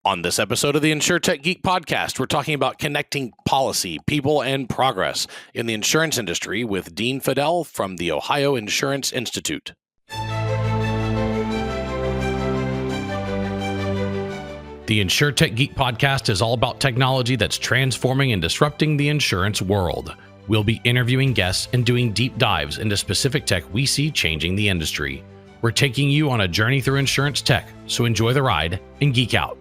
On this episode of the InsurTech Geek podcast, we're talking about connecting policy, people, and progress in the insurance industry with Dean Fadel from the Ohio Insurance Institute. The InsurTech Geek podcast is all about technology that's transforming and disrupting the insurance world. We'll be interviewing guests and doing deep dives into specific tech we see changing the industry. We're taking you on a journey through insurance tech, so enjoy the ride and geek out.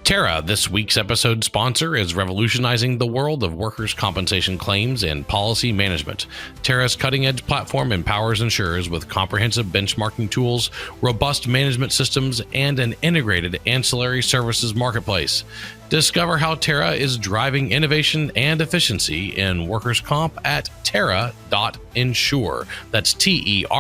Terra, this week's episode sponsor, is revolutionizing the world of workers' compensation claims and policy management. Terra's cutting-edge platform empowers insurers with comprehensive benchmarking tools, robust management systems, and an integrated ancillary services marketplace. Discover how Terra is driving innovation and efficiency in workers' comp at terra.insure. That's TERRA.INSURE.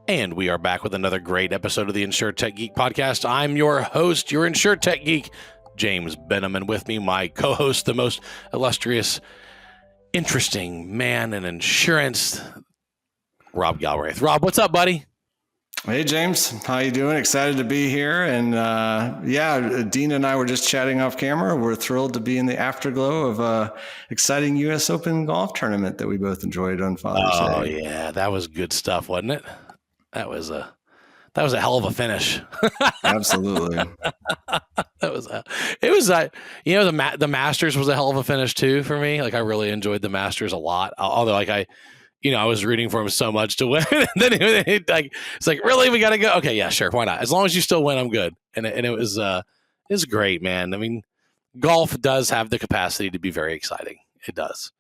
And we are back with another great episode of the InsurTech Geek podcast. I'm your host, your InsurTech Geek, James Benham, and with me, my co-host, the most illustrious, interesting man in insurance, Rob Galbraith. Rob, what's up, buddy? Hey, James. How you doing? Excited to be here. And Dean and I were just chatting off camera. We're thrilled to be in the afterglow of a exciting U.S. Open golf tournament that we both enjoyed on Father's Day. Oh, yeah. That was good stuff, wasn't it? That was a hell of a finish. Absolutely. The Masters was a hell of a finish too for me. Like I really enjoyed the Masters a lot. Although I was rooting for him so much to win. And then it's like, really, we got to go. Okay, yeah, sure, why not? As long as you still win, I'm good. And it was great, man. I mean, golf does have the capacity to be very exciting. It does.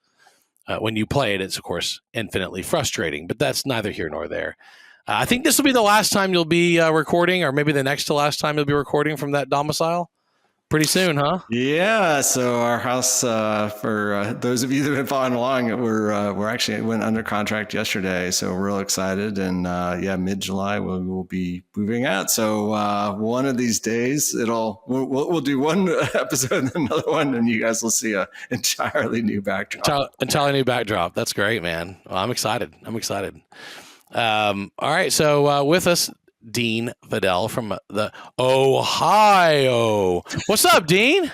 When you play it, it's of course infinitely frustrating. But that's neither here nor there. I think this will be the last time you'll be recording, or maybe the next to last time you'll be recording from that domicile. Pretty soon, huh? Yeah. So our house, for those of you that have been following along, we're actually went under contract yesterday. So we're real excited, and mid-July we'll be moving out. So one of these days, we'll do one episode and another one, and you guys will see a entirely new backdrop. Entirely new backdrop. That's great, man. Well, I'm excited. All right. So with us, Dean Fadel from the Ohio. What's up, Dean?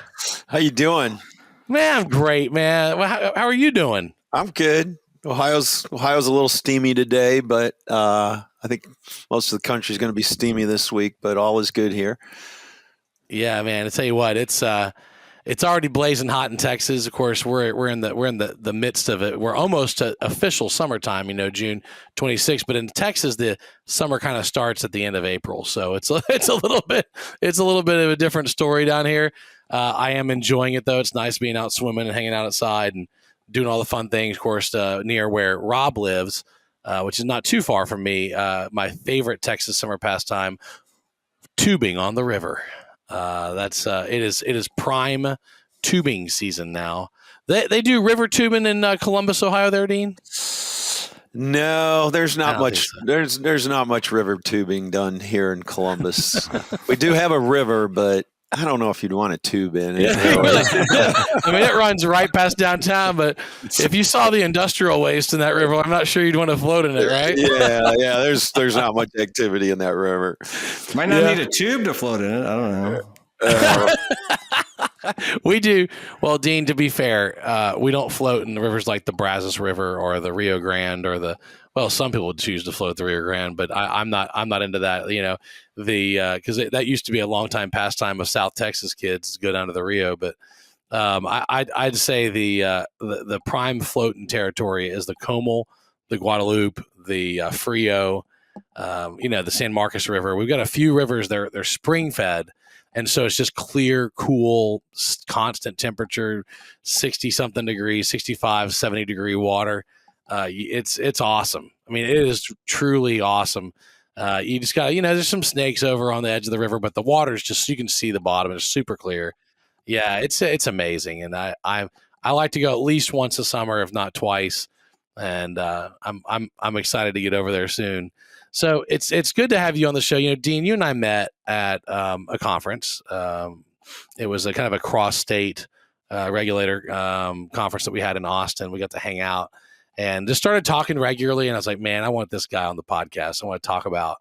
How you doing? Man, I'm great, man. How are you doing? I'm good. Ohio's a little steamy today, but I think most of the country is going to be steamy this week, but all is good here. Yeah, man. I tell you what, it's already blazing hot in Texas. Of course, we're in the midst of it. We're almost to official summertime, June 26th. But in Texas, the summer kind of starts at the end of April, so it's a little bit of a different story down here. I am enjoying it though. It's nice being out swimming and hanging out outside and doing all the fun things. Of course, near where Rob lives, which is not too far from me. My favorite Texas summer pastime: tubing on the river. It is prime tubing season now. They do river tubing in Columbus, Ohio there, Dean? No, there's not much. So. There's not much river tubing done here in Columbus. We do have a river, but I don't know if you'd want to tube in it. I mean, it runs right past downtown, but if you saw the industrial waste in that river, I'm not sure you'd want to float in it, right? Yeah. There's not much activity in that river. Might not need a tube to float in it. I don't know. We do. Well, Dean, to be fair, we don't float in the rivers like the Brazos River or the Rio Grande or some people would choose to float the Rio Grande, but I'm not into that, because that used to be a long time pastime of South Texas kids to go down to the Rio. But I'd say the prime floating territory is the Comal, the Guadalupe, the Frio, the San Marcos River. We've got a few rivers. They're spring fed. And so it's just clear, cool, constant temperature, 60 something degrees, 65, 70 degree water. It's awesome. I mean, it is truly awesome. You just got, there's some snakes over on the edge of the river, but the water's just, you can see the bottom. It's super clear. Yeah, it's amazing. And I like to go at least once a summer, if not twice. And I'm excited to get over there soon. So it's good to have you on the show. Dean, you and I met at a conference. It was a kind of a cross-state regulator conference that we had in Austin. We got to hang out and just started talking regularly. And I was like, man, I want this guy on the podcast. I want to talk about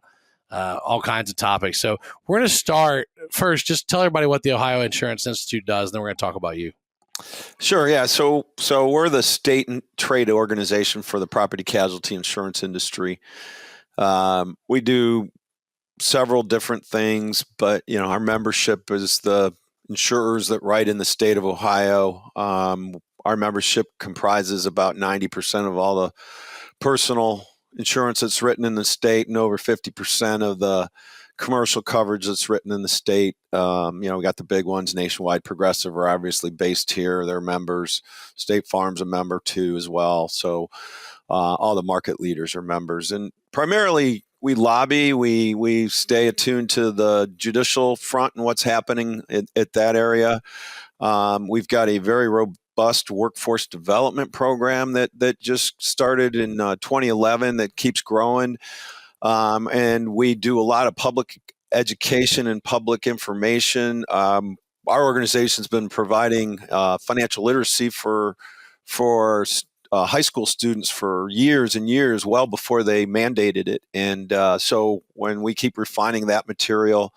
all kinds of topics. So we're going to start first. Just tell everybody what the Ohio Insurance Institute does, and then we're going to talk about you. Sure. Yeah. So we're the state and trade organization for the property casualty insurance industry. We do several different things, but our membership is the insurers that write in the state of Ohio. Our membership comprises about 90% of all the personal insurance that's written in the state, and over 50% of the commercial coverage that's written in the state. We got the big ones. Nationwide, Progressive are obviously based here. They're members. State Farm's a member too as well. So all the market leaders are members, and primarily we lobby. We stay attuned to the judicial front and what's happening at that area. We've got a very robust workforce development program that just started in 2011 that keeps growing. And we do a lot of public education and public information. Our organization's been providing financial literacy for high school students for years and years, well before they mandated it. And so when we keep refining that material,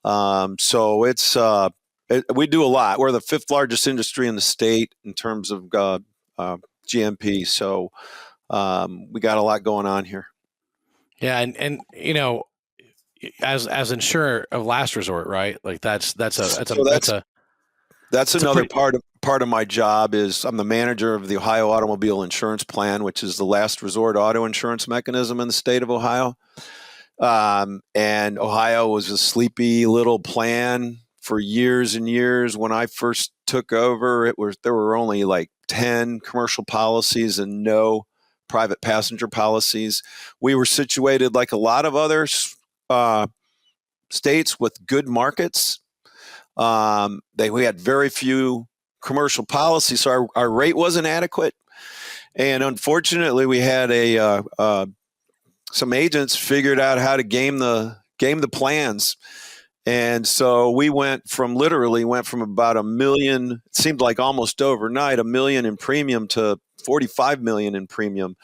so it's we do a lot. We're the 5th largest industry in the state in terms of GMP. So we got a lot going on here. Yeah, and as insurer of last resort, right? Like that's another part of my job. Is I'm the manager of the Ohio Automobile Insurance Plan, which is the last resort auto insurance mechanism in the state of Ohio. And Ohio was a sleepy little plan for years and years. When I first took over, there were only like 10 commercial policies and no private passenger policies. We were situated like a lot of other states with good markets. We had very few commercial policies, so our rate wasn't adequate. And unfortunately, we had some agents figured out how to game the plans. And so we went from about $1 million, it seemed like almost overnight, $1 million in premium to $45 million in premium.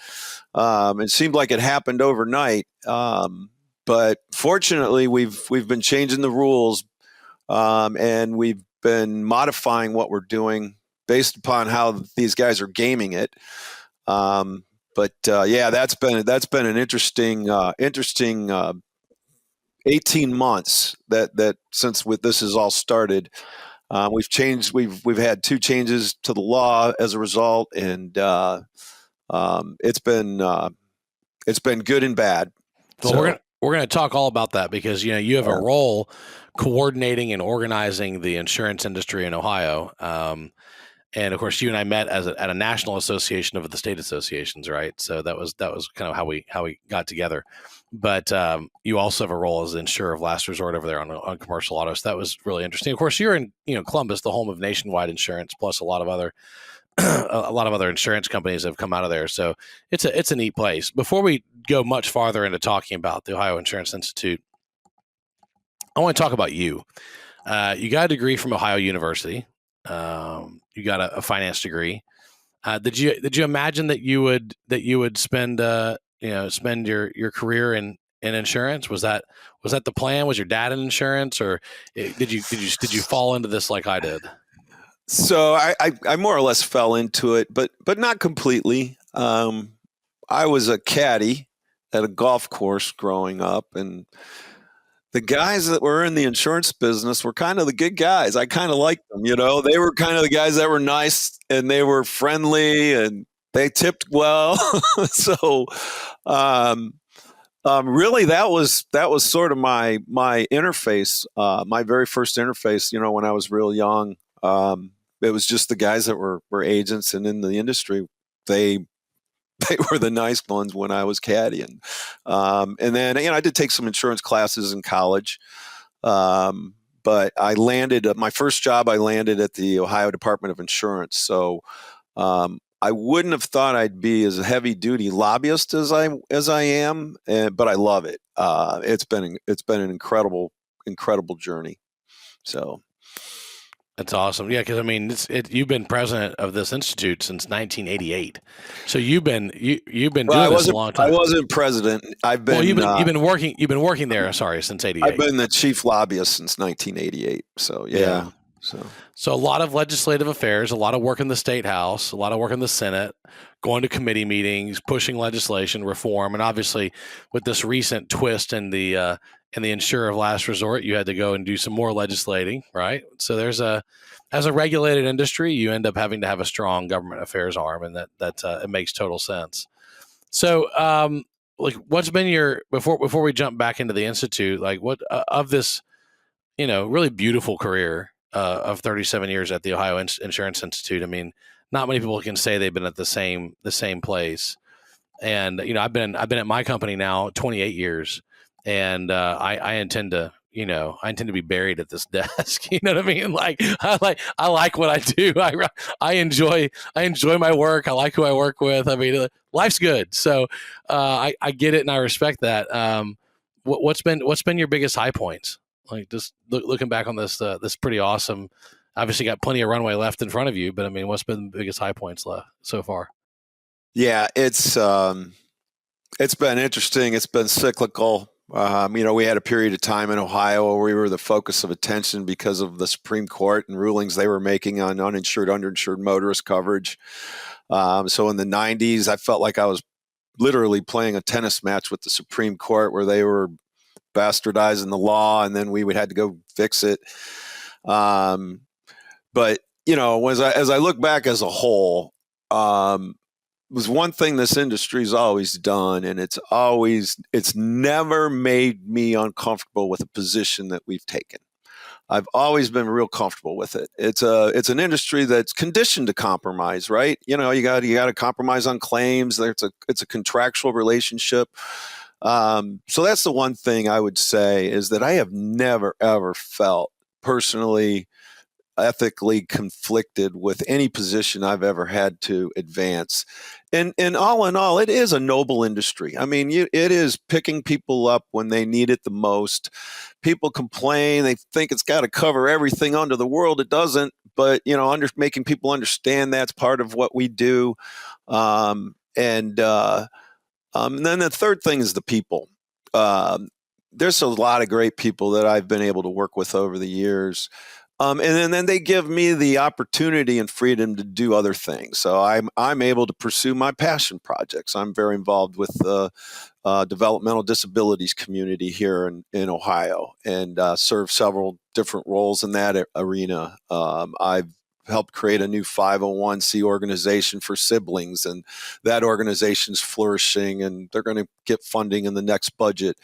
It seemed like it happened overnight. But fortunately, we've been changing the rules, and we've been modifying what we're doing based upon how these guys are gaming it. But that's been an interesting 18 months that since this has all started. We've changed. We've had 2 changes to the law as a result, and it's been good and bad. Well, so we're gonna talk all about that because you have a role coordinating and organizing the insurance industry in Ohio. And of course, you and I met at a national association of the state associations, right? So that was kind of how we got together. But you also have a role as the insurer of last resort over there on commercial autos. So that was really interesting. Of course, you're in Columbus, the home of Nationwide Insurance, plus a lot of other insurance companies have come out of there. So it's a neat place. Before we go much farther into talking about the Ohio Insurance Institute, I want to talk about you. You got a degree from Ohio University. You got a finance degree. Did you imagine that you would spend your career in insurance? Was that the plan? Was your dad in insurance, or did you fall into this like I did? So I more or less fell into it, but not completely. I was a caddy at a golf course growing up, and the guys that were in the insurance business were kind of the good guys. I kind of liked them, They were kind of the guys that were nice, and they were friendly, and they tipped well. So, really, that was sort of my interface, my very first interface. When I was real young, it was just the guys that were agents and in the industry. They were the nice ones when I was caddying. And then, I did take some insurance classes in college. But I landed my first job. I landed at the Ohio Department of Insurance. So I wouldn't have thought I'd be as a heavy duty lobbyist as I am, but I love it. It's been an incredible journey. So. That's awesome. Yeah, because I mean, you've been president of this institute since 1988, so you've been Well, doing this a long I time. wasn't president. Well, you've been working there. Sorry, since I've '88. been the chief lobbyist since 1988. So Yeah. So So a lot of legislative affairs, a lot of work in the state house, a lot of work in the Senate, going to committee meetings, pushing legislation reform, and obviously with this recent twist in the insurer of last resort, you had to go and do some more legislating, right? So as a regulated industry, you end up having to have a strong government affairs arm, and that it makes total sense. So, like, what's been your before we jump back into the institute? Like, what of this, really beautiful career of 37 years at the Ohio Insurance Institute? I mean, not many people can say they've been at the same place. And I've been at my company now 28 years, and I intend to. I intend to be buried at this desk. You know what I mean? Like I like what I do. I enjoy my work. I like who I work with. I mean, life's good. So I get it and I respect that. What's been your biggest high points? Like, just looking back on this pretty awesome. Obviously, got plenty of runway left in front of you, but I mean, what's been the biggest high points left so far? yeah, it's been interesting. It's been cyclical. We had a period of time in Ohio where we were the focus of attention because of the Supreme Court and rulings they were making on uninsured, underinsured motorist coverage. So in the 90s, I felt like I was literally playing a tennis match with the Supreme Court where they were bastardizing the law, and then we would have to go fix it. But as I look back as a whole, was one thing this industry's always done, and it's never made me uncomfortable with a position that we've taken. I've always been real comfortable with it. It's an industry that's conditioned to compromise, right? You got to compromise on claims. It's a contractual relationship. So that's the one thing I would say is that I have never ever felt personally ethically conflicted with any position I've ever had to advance. And all in all, it is a noble industry. I mean, it is picking people up when they need it the most. People complain, they think it's got to cover everything under the world. It doesn't, but making people understand that's part of what we do. And then the third thing is the people. There's a lot of great people that I've been able to work with over the years. And then they give me the opportunity and freedom to do other things. So I'm able to pursue my passion projects. I'm very involved with the developmental disabilities community here in Ohio, and serve several different roles in that arena. I've helped create a new 501c organization for siblings, and that organization's flourishing, and they're going to get funding in the next budget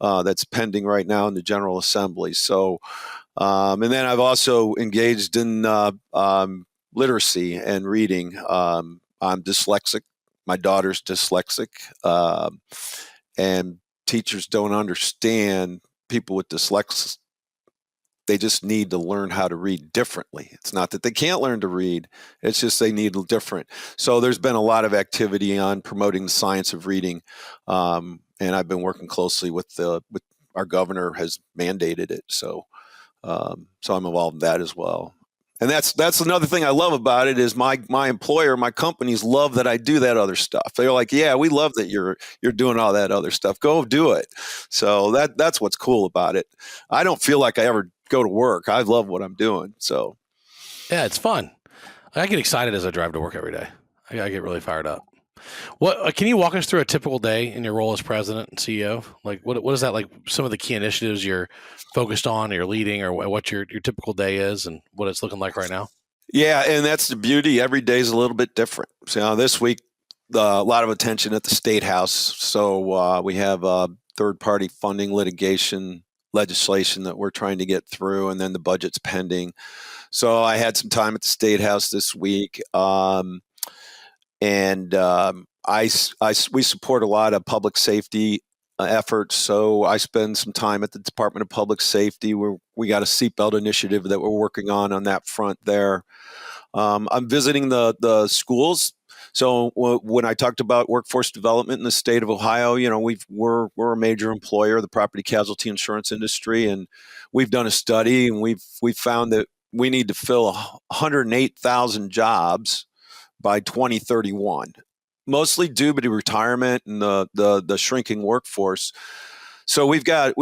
that's pending right now in the General Assembly. So. And then I've also engaged in literacy and reading. I'm dyslexic. My daughter's dyslexic. And teachers don't understand people with dyslexia. They just need to learn how to read differently. It's not that they can't learn to read. It's just they need different. So there's been a lot of activity on promoting the science of reading. And I've been working closely with our governor has mandated it. So I'm involved in that as well. And that's another thing I love about it is my employer, my companies love that I do that other stuff. They're like, yeah, we love that you're doing all that other stuff. Go do it. So that's what's cool about it. I don't feel like I ever go to work. I love what I'm doing. So Yeah, it's fun. I get excited as I drive to work every day. I get really fired up. What can you walk us through a typical day in your role as president and CEO? Like what is that like? Some of the key initiatives you're focused on, or you're leading, or what your typical day is, and what it's looking like right now? Yeah, and that's the beauty. Every day is a little bit different. So this week, a lot of attention at the State House. So we have third-party funding litigation legislation that we're trying to get through, and then the budget's pending. So I had some time at the State House this week. We support a lot of public safety efforts. So I spend some time at the Department of Public Safety where we got a seatbelt initiative that we're working on that front there. I'm visiting the schools. So when I talked about workforce development in the state of Ohio, we're a major employer of the property casualty insurance industry, and we've done a study, and we've found that we need to fill 108,000 jobs by 2031, mostly due to retirement and the shrinking workforce. So we've got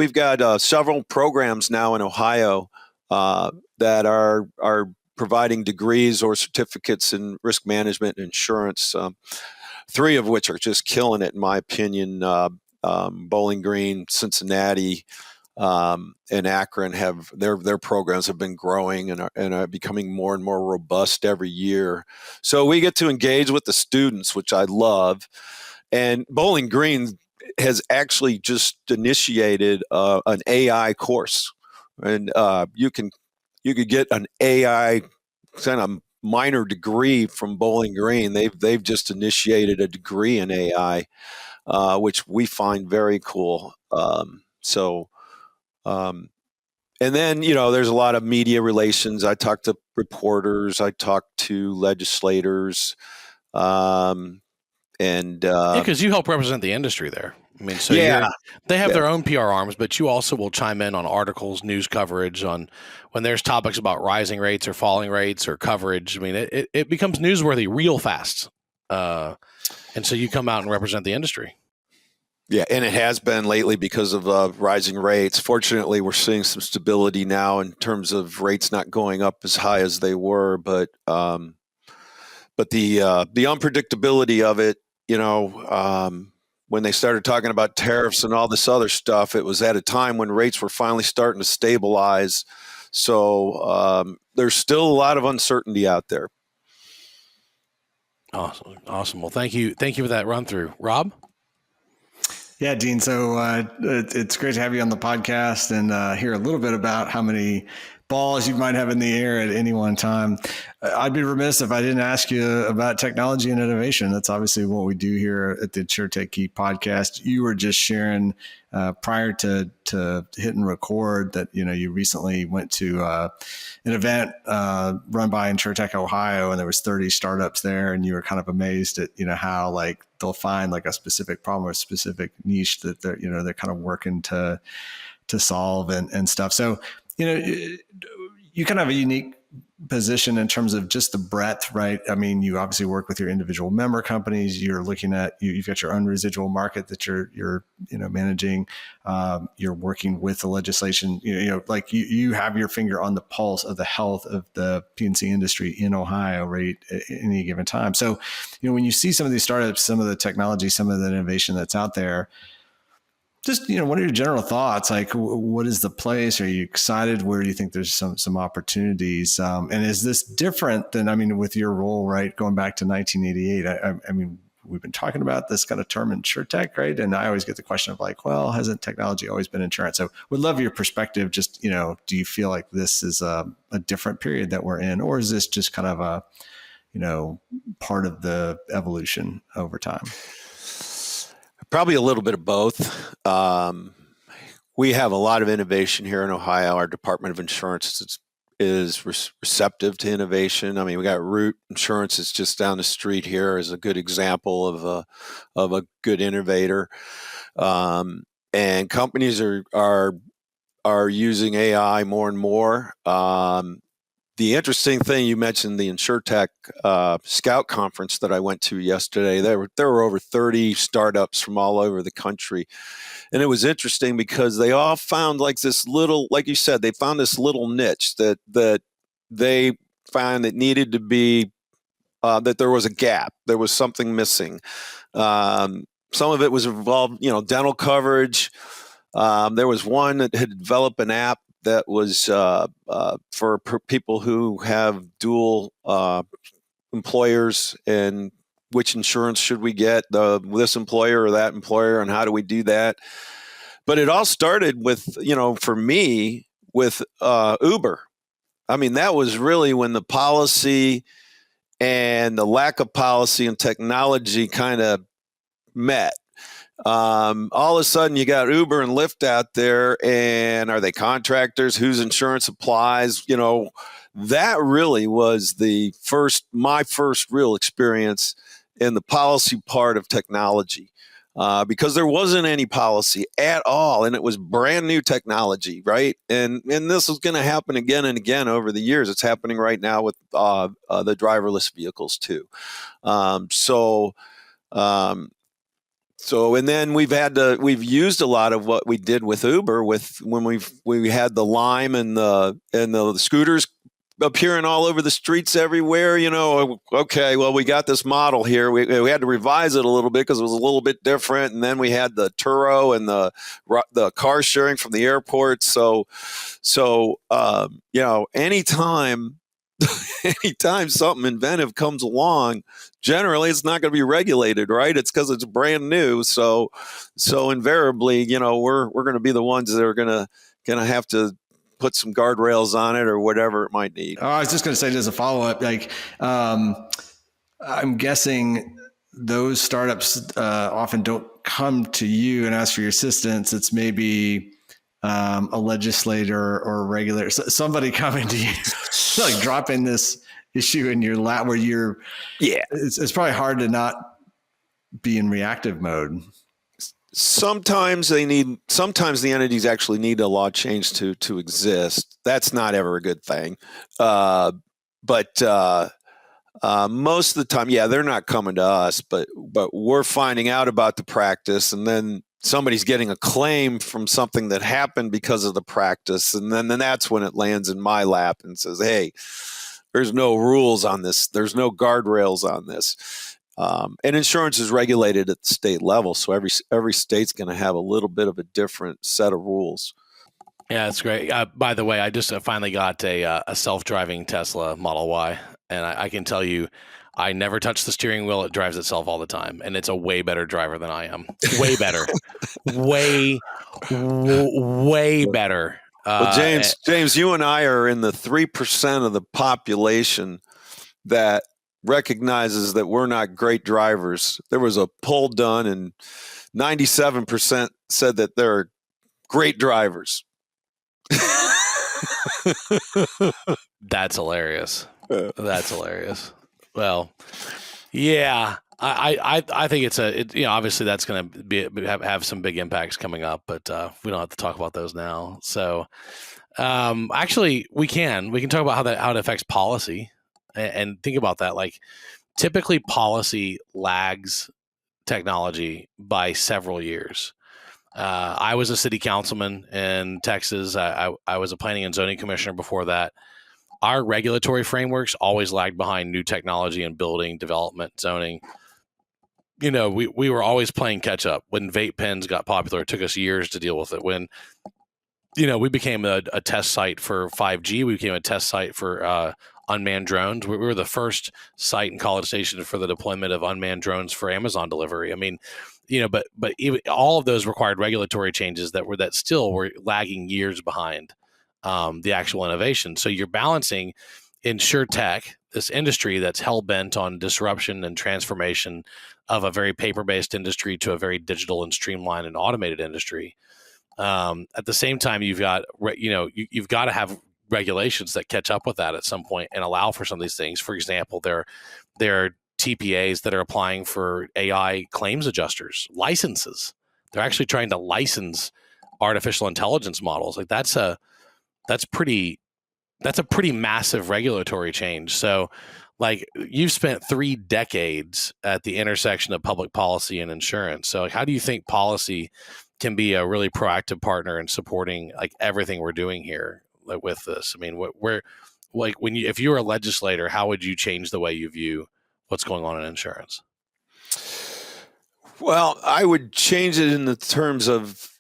several programs now in Ohio that are providing degrees or certificates in risk management and insurance. 3 of which are just killing it, in my opinion. Bowling Green, Cincinnati, and Akron have their programs have been growing and are becoming more and more robust every year. So we get to engage with the students, which I love. And Bowling Green has actually just initiated an AI course, and you could get an AI kind of minor degree from Bowling Green. They've just initiated a degree in AI, which we find very cool. And then, there's a lot of media relations. I talk to reporters, I talk to legislators, because you help represent the industry there. I mean, so they have their own PR arms, but you also will chime in on articles, news coverage on when there's topics about rising rates or falling rates or coverage. I mean, it becomes newsworthy real fast. And so you come out and represent the industry. Yeah, and it has been lately because of rising rates. Fortunately, we're seeing some stability now in terms of rates not going up as high as they were, but the unpredictability of it, when they started talking about tariffs and all this other stuff, it was at a time when rates were finally starting to stabilize. So there's still a lot of uncertainty out there. Awesome. Well, thank you for that run through, Rob. Yeah, Dean. So it's great to have you on the podcast and hear a little bit about how many balls you might have in the air at any one time. I'd be remiss if I didn't ask you about technology and innovation. That's obviously what we do here at the InsurTech Geek podcast. You were just sharing prior to hitting record that you recently went to an event run by InsurTech Ohio, and there was 30 startups there, and you were kind of amazed at how like they'll find like a specific problem or a specific niche that they're kind of working to solve and stuff. So you kind of have a unique position in terms of just the breadth, right? I mean, you obviously work with your individual member companies. You're looking at you've got your own residual market that you're managing. You're working with the legislation. Like you have your finger on the pulse of the health of the P&C industry in Ohio, right? At any given time. So, when you see some of these startups, some of the technology, some of the innovation that's out there, just, what are your general thoughts? Like, what is the place? Are you excited? Where do you think there's some opportunities? And is this different than, with your role, right? Going back to 1988, I mean, we've been talking about this kind of term InsurTech, right? And I always get the question of like, well, hasn't technology always been insurance? So would love your perspective. Just, do you feel like this is a different period that we're in, or is this just kind of a, part of the evolution over time? Probably a little bit of both. We have a lot of innovation here in Ohio. Our Department of Insurance is receptive to innovation. I mean, we got Root Insurance is just down the street here as a good example of a good innovator. And companies are using AI more and more. The interesting thing, you mentioned the InsurTech Scout Conference that I went to yesterday. There were over 30 startups from all over the country. And it was interesting because they all found like this little, like you said, they found this little niche that they found that needed to be, that there was a gap. There was something missing. Some of it was involved, dental coverage. There was one that had developed an app that was for people who have dual employers, and which insurance should we get, this employer or that employer, and how do we do that? But it all started with, for me, with Uber. I mean, that was really when the policy and the lack of policy and technology kind of met. All of a sudden you got Uber and Lyft out there, and are they contractors? Whose insurance applies? That really was my first real experience in the policy part of technology. because there wasn't any policy at all, and it was brand new technology, right? And this is going to happen again and again over the years. It's happening right now with the driverless vehicles too. And then we've used a lot of what we did with Uber when we had the Lime and the scooters appearing all over the streets everywhere. Okay, well, we got this model here. We had to revise it a little bit because it was a little bit different. And then we had the Turo and the car sharing from the airport. So anytime something inventive comes along, generally it's not going to be regulated, right? It's because it's brand new. So invariably, we're going to be the ones that are going to have to put some guardrails on it or whatever it might need. I was just going to say, as a follow-up, I'm guessing those startups often don't come to you and ask for your assistance. It's maybe a legislator or a regulator, somebody coming to you, like dropping this issue in your lap where you're, it's probably hard to not be in reactive mode. Sometimes the entities actually need a law change to exist. That's not ever a good thing. But most of the time, they're not coming to us, but we're finding out about the practice, and then somebody's getting a claim from something that happened because of the practice. And then that's when it lands in my lap and says, hey, there's no rules on this. There's no guardrails on this. And insurance is regulated at the state level. So every state's going to have a little bit of a different set of rules. Yeah, that's great. By the way, I just finally got a self-driving Tesla Model Y, and I can tell you, I never touch the steering wheel. It drives itself all the time, and it's a way better driver than I am. Way better. way better. Well, James, you and I are in the 3% of the population that recognizes that we're not great drivers. There was a poll done, and 97% said that they're great drivers. That's hilarious. That's hilarious. Well, yeah, I think it's obviously that's going to have some big impacts coming up, but we don't have to talk about those now. So actually, we can talk about how it affects policy, and think about that. Like, typically, policy lags technology by several years. I was a city councilman in Texas. I was a planning and zoning commissioner before that. Our regulatory frameworks always lagged behind new technology and building, development, zoning. We were always playing catch up. When vape pens got popular, it took us years to deal with it. When, we became a test site for 5G, we became a test site for unmanned drones. We were the first site in College Station for the deployment of unmanned drones for Amazon delivery. I mean, but even all of those required regulatory changes that still were lagging years behind the actual innovation. So you're balancing InsurTech, this industry that's hell-bent on disruption and transformation of a very paper-based industry to a very digital and streamlined and automated industry. At the same time, you've got to have regulations that catch up with that at some point and allow for some of these things. For example, there are TPAs that are applying for AI claims adjusters licenses. They're actually trying to license artificial intelligence models. Like that's a pretty massive regulatory change. So, like, you've spent 3 decades at the intersection of public policy and insurance. So, like, how do you think policy can be a really proactive partner in supporting like everything we're doing here, like, with this? I mean, if you were a legislator, how would you change the way you view what's going on in insurance? Well, I would change it in the terms of,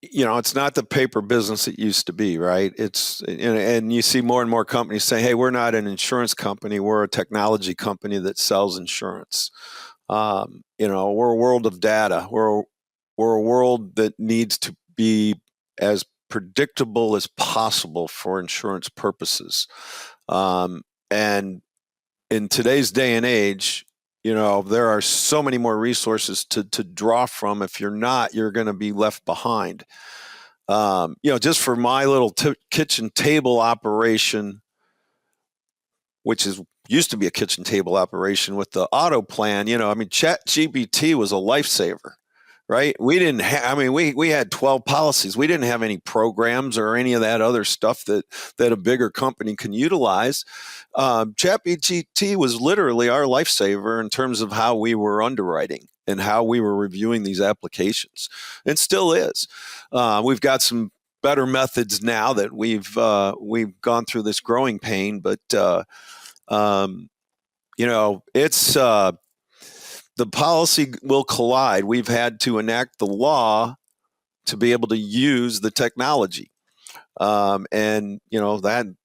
it's not the paper business it used to be, right? And you see more and more companies say, hey, we're not an insurance company. We're a technology company that sells insurance. We're a world of data. We're a world that needs to be as predictable as possible for insurance purposes. And in today's day and age, there are so many more resources to draw from. If you're not, you're going to be left behind. Just for my little kitchen table operation, which used to be a kitchen table operation with the auto plan, ChatGPT was a lifesaver, right? We didn't have, I mean, we had 12 policies. We didn't have any programs or any of that other stuff that a bigger company can utilize. ChatGPT was literally our lifesaver in terms of how we were underwriting and how we were reviewing these applications, and still is. We've got some better methods now that we've gone through this growing pain, but it's the policy will collide. We've had to enact the law to be able to use the technology, and that.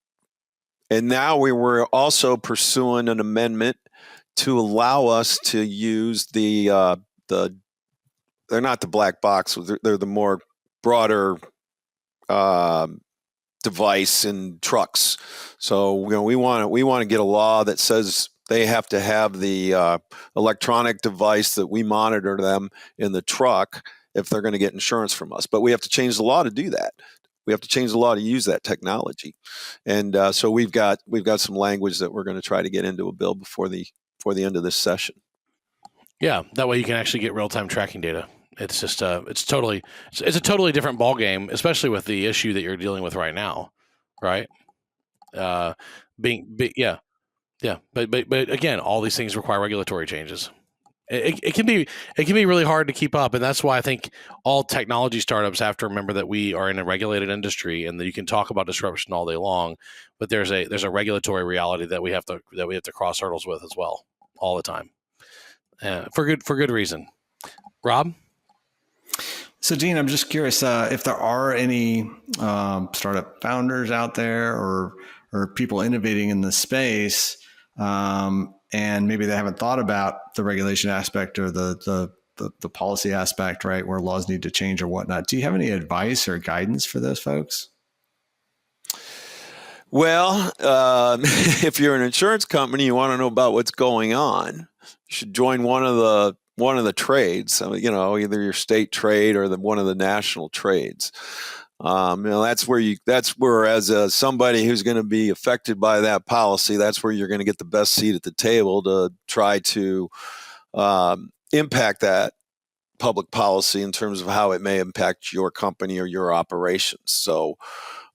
And now we were also pursuing an amendment to allow us to use the they're not the black box, they're the more broader device in trucks. So we want to get a law that says they have to have the electronic device that we monitor them in the truck if they're going to get insurance from us. But we have to change the law to do that. We have to change the law to use that technology, and so we've got some language that we're going to try to get into a bill before the end of this session. Yeah, that way you can actually get real time tracking data. It's just it's a totally different ballgame, especially with the issue that you're dealing with right now, right? Yeah. But again, all these things require regulatory changes. It can be really hard to keep up, and that's why I think all technology startups have to remember that we are in a regulated industry, and that you can talk about disruption all day long, but there's a regulatory reality that we have to cross hurdles with as well, all the time, for good reason. Rob? So, Dean, I'm just curious if there are any startup founders out there or people innovating in the space. And maybe they haven't thought about the regulation aspect or the policy aspect, right, where laws need to change or whatnot. Do you have any advice or guidance for those folks? Well, if you're an insurance company, you want to know about what's going on, you should join one of the trades. Either your state trade or one of the national trades. That's where as somebody who's going to be affected by that policy, that's where you're going to get the best seat at the table to try to impact that public policy in terms of how it may impact your company or your operations. So,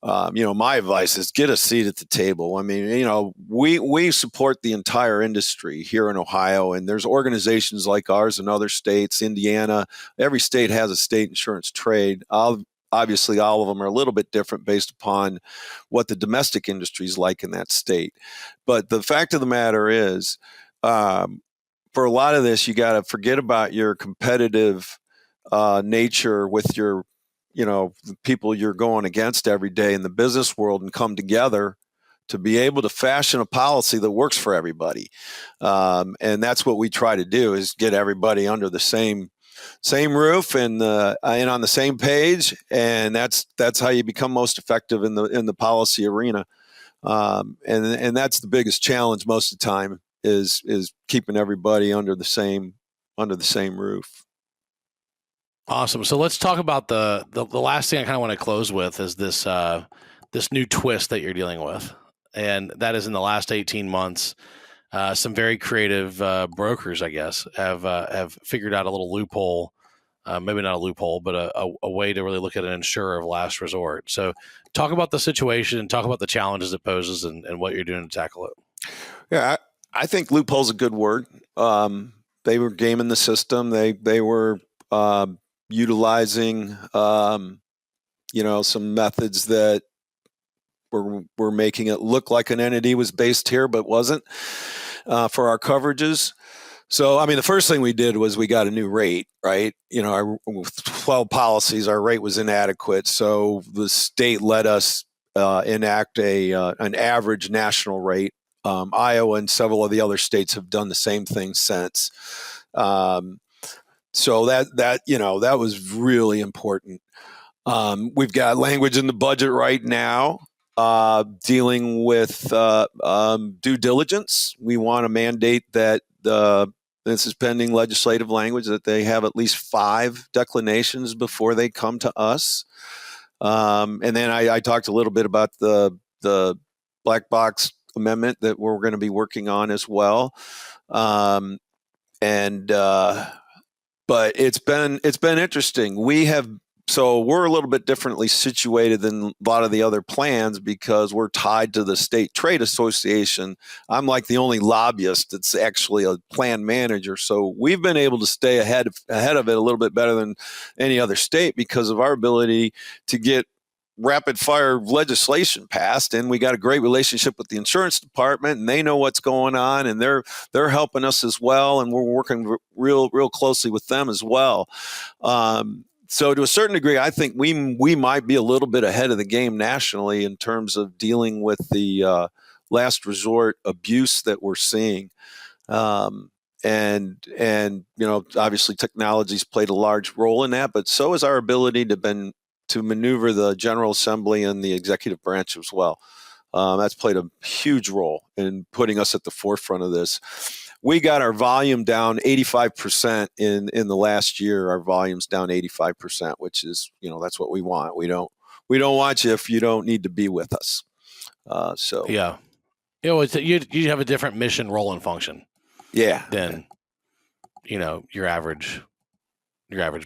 my advice is get a seat at the table. I mean, we support the entire industry here in Ohio, and there's organizations like ours in other states, Indiana. Every state has a state insurance trade. Obviously, all of them are a little bit different based upon what the domestic industry is like in that state. But the fact of the matter is, for a lot of this, you got to forget about your competitive nature with your, the people you're going against every day in the business world, and come together to be able to fashion a policy that works for everybody. And that's what we try to do, is get everybody under the same roof and on the same page, and that's how you become most effective in the policy arena. And that's the biggest challenge most of the time is keeping everybody under the same roof. Awesome. So let's talk about the last thing I kind of want to close with is this new twist that you're dealing with, and that is in the last 18 months. Some very creative brokers, I guess, have figured out a little loophole, maybe not a loophole, but a way to really look at an insurer of last resort. So talk about the situation, talk about the challenges it poses, and what you're doing to tackle it. Yeah, I think loophole's a good word. They were gaming the system. They were utilizing some methods that were making it look like an entity was based here but wasn't, for our coverages. So, the first thing we did was we got a new rate, right? With 12 policies, our rate was inadequate. So the state let us enact an average national rate. Iowa and several of the other states have done the same thing since. So that was really important. We've got language in the budget right now dealing with due diligence. We want to mandate that this is pending legislative language, that they have at least 5 declinations before they come to us. And then I talked a little bit about the black box amendment that we're going to be working on as well. but it's been interesting. So we're a little bit differently situated than a lot of the other plans because we're tied to the state trade association. I'm like the only lobbyist that's actually a plan manager. So we've been able to stay ahead of it a little bit better than any other state because of our ability to get rapid fire legislation passed. And we got a great relationship with the insurance department, and they know what's going on, and they're helping us as well. And we're working real closely with them as well. So to a certain degree, I think we might be a little bit ahead of the game nationally in terms of dealing with the last resort abuse that we're seeing. And obviously technology's played a large role in that, but so is our ability to maneuver the General Assembly and the executive branch as well. That's played a huge role in putting us at the forefront of this. We got our volume down 85% in the last year. Our volume's down 85%, which is, that's what we want. We don't want you if you don't need to be with us. Yeah, you have a different mission, role, and function. Yeah. Than your average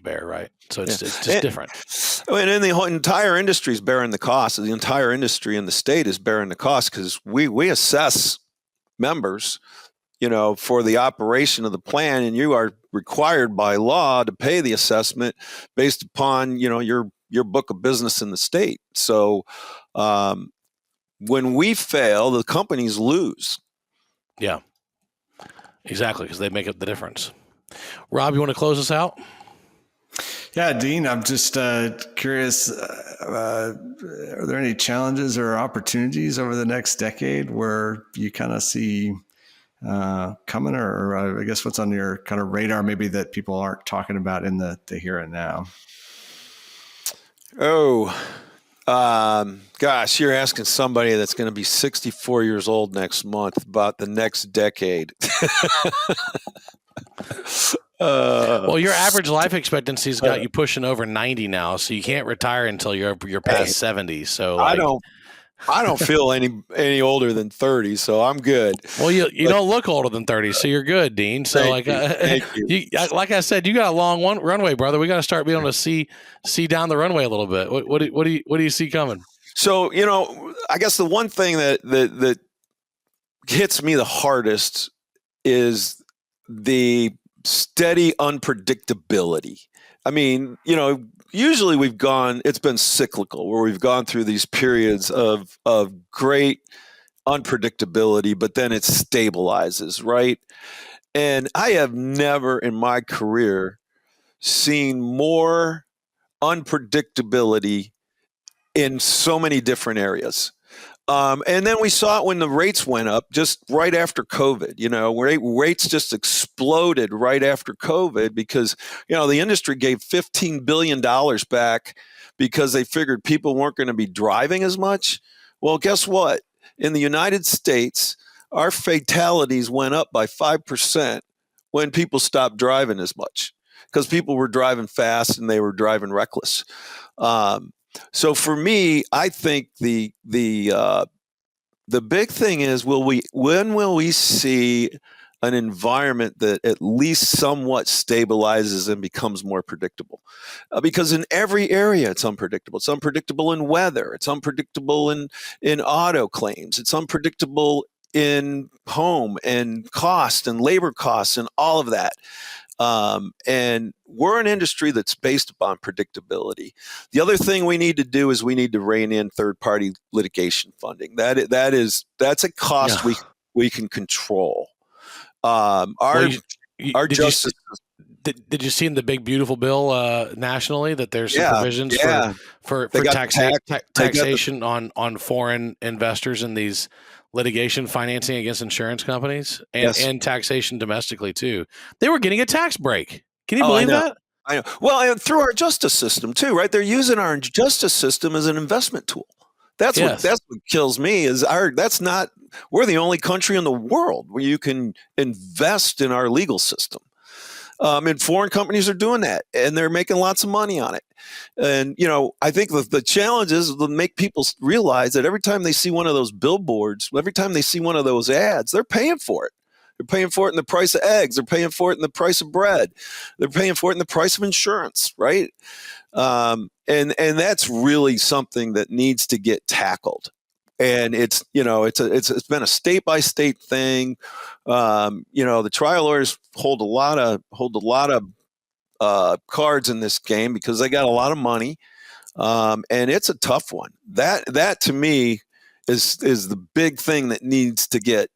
bear, right? So it's just different. And then the whole entire industry is bearing the cost. The entire industry in the state is bearing the cost because we assess members, for the operation of the plan, and you are required by law to pay the assessment based upon, your book of business in the state. So when we fail, the companies lose. Yeah, exactly, because they make up the difference. Rob, you want to close us out? Yeah, Dean, I'm just curious, are there any challenges or opportunities over the next decade where you kind of see coming, or I guess what's on your kind of radar maybe that people aren't talking about in the here and now? Gosh, you're asking somebody that's going to be 64 years old next month about the next decade. Well, your average life expectancy's got you pushing over 90 now, so you can't retire until you're past 70. So I don't feel any older than 30, so I'm good. Well, you don't look older than 30, so you're good, Dean. So Thank you. Like I said, you got a long runway, brother. We got to start being able to see down the runway a little bit. What do you see coming? So I guess the one thing that hits me the hardest is the steady unpredictability. I mean, usually it's been cyclical where we've gone through these periods of great unpredictability, but then it stabilizes, right? And I have never in my career seen more unpredictability in so many different areas. And then we saw it when the rates went up just right after COVID, where rates just exploded right after COVID because, the industry gave $15 billion back because they figured people weren't going to be driving as much. Well, guess what? In the United States, our fatalities went up by 5% when people stopped driving as much because people were driving fast and they were driving reckless. So for me, I think the big thing is when will we see an environment that at least somewhat stabilizes and becomes more predictable? Because in every area it's unpredictable. It's unpredictable in weather. It's unpredictable in auto claims. It's unpredictable in home and cost and labor costs and all of that. And we're an industry that's based upon predictability. The other thing we need to do is we need to rein in third-party litigation funding. That's a cost we can control. Our justice. Did you see in the big beautiful bill nationally that there's some provisions for taxation on foreign investors in these litigation financing against insurance companies and taxation domestically too? They were getting a tax break. Can you believe that? I know. Well, and through our justice system too, right? They're using our justice system as an investment tool. That's what kills me we're the only country in the world where you can invest in our legal system. And foreign companies are doing that, and they're making lots of money on it. And, I think the challenge is to make people realize that every time they see one of those billboards, every time they see one of those ads, they're paying for it. They're paying for it in the price of eggs. They're paying for it in the price of bread. They're paying for it in the price of insurance, right? And that's really something that needs to get tackled. And it's been a state by state thing. The trial lawyers hold a lot of cards in this game because they got a lot of money, and it's a tough one. That to me is the big thing that needs to get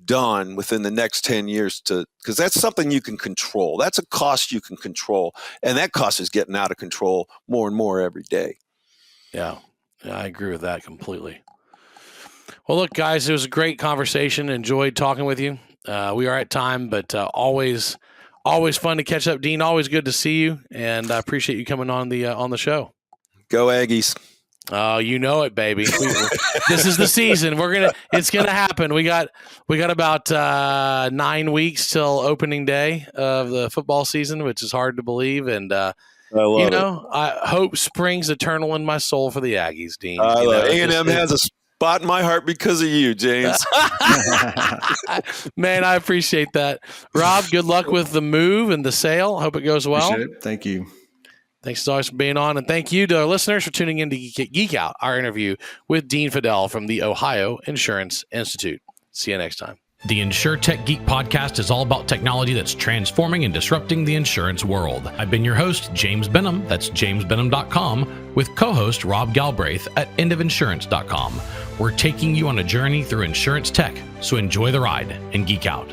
done within the next 10 years, because that's something you can control. That's a cost you can control, and that cost is getting out of control more and more every day. Yeah, I agree with that completely. Well, look, guys, it was a great conversation. Enjoyed talking with you. We are at time, but always fun to catch up. Dean, always good to see you, and I appreciate you coming on the show. Go Aggies. Oh, you know it, baby. This is the season. It's gonna happen. We got about 9 weeks till opening day of the football season, which is hard to believe. And I love it. I hope springs eternal in my soul for the Aggies, Dean. A&M has a spot in my heart because of you, James. Man, I appreciate that. Rob, good luck with the move and the sale. Hope it goes well. Appreciate it. Thank you. Thanks as always for being on, and thank you to our listeners for tuning in to Geek Out, our interview with Dean Fadel from the Ohio Insurance Institute. See you next time. The InsurTech Geek podcast is all about technology that's transforming and disrupting the insurance world. I've been your host, James Benham, that's jamesbenham.com, with co-host Rob Galbraith at endofinsurance.com. We're taking you on a journey through insurance tech, so enjoy the ride and geek out.